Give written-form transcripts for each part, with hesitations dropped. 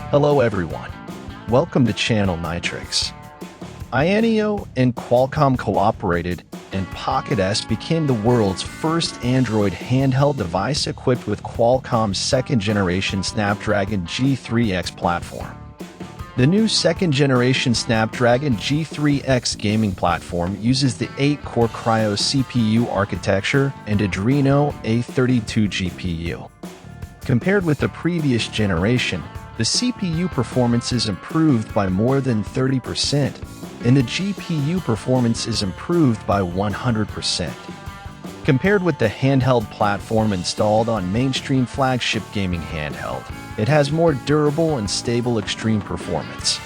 Hello everyone, welcome to Channel Nitrix. AYANEO and Qualcomm cooperated, and Pocket S became the world's first Android handheld device equipped with Qualcomm's second-generation Snapdragon G3X platform. The new second-generation Snapdragon G3X gaming platform uses the 8-core Cryo CPU architecture and Adreno A32 GPU. Compared with the previous generation, the CPU performance is improved by more than 30%, and the GPU performance is improved by 100%. Compared with the handheld platform installed on mainstream flagship gaming handheld, it has more durable and stable extreme performance.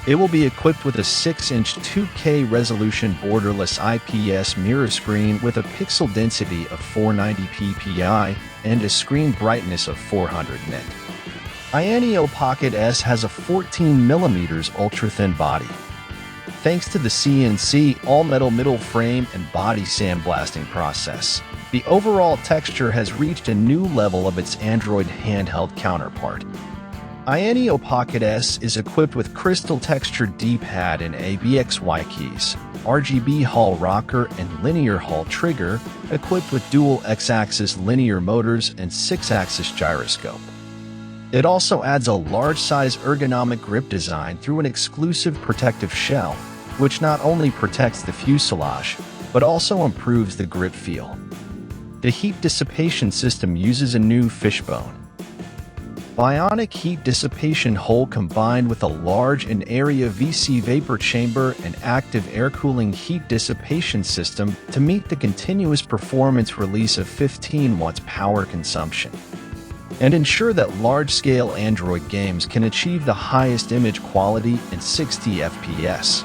It will be equipped with a 6-inch 2K resolution borderless IPS mirror screen with a pixel density of 490 ppi and a screen brightness of 400 nit. AYANEO Pocket S has a 14mm ultra-thin body. Thanks to the CNC all-metal middle frame and body sandblasting process, the overall texture has reached a new level of its Android handheld counterpart. AYANEO Pocket S is equipped with crystal-textured D-pad and ABXY keys, RGB Hall rocker and linear Hall trigger, equipped with dual X-axis linear motors and 6-axis gyroscope. It also adds a large-size ergonomic grip design through an exclusive protective shell, which not only protects the fuselage, but also improves the grip feel. The heat dissipation system uses a new fishbone bionic heat dissipation hole combined with a large and area VC vapor chamber and active air cooling heat dissipation system to meet the continuous performance release of 15 watts power consumption, and ensure that large-scale Android games can achieve the highest image quality in 60 FPS.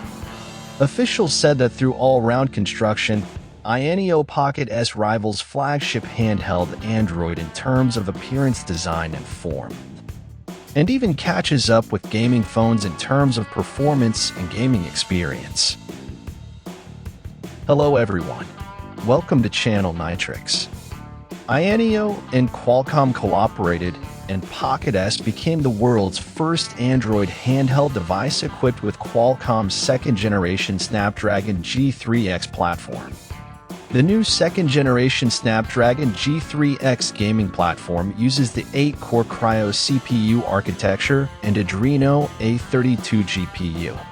Officials said that through all-round construction, AYANEO Pocket S rivals flagship handheld Android in terms of appearance, design, and form, and even catches up with gaming phones in terms of performance and gaming experience. Hello everyone, welcome to Channel Nitrix. AYANEO and Qualcomm cooperated, and Pocket S became the world's first Android handheld device equipped with Qualcomm's second-generation Snapdragon G3X platform. The new second-generation Snapdragon G3X gaming platform uses the 8-core Cryo CPU architecture and Adreno A32 GPU.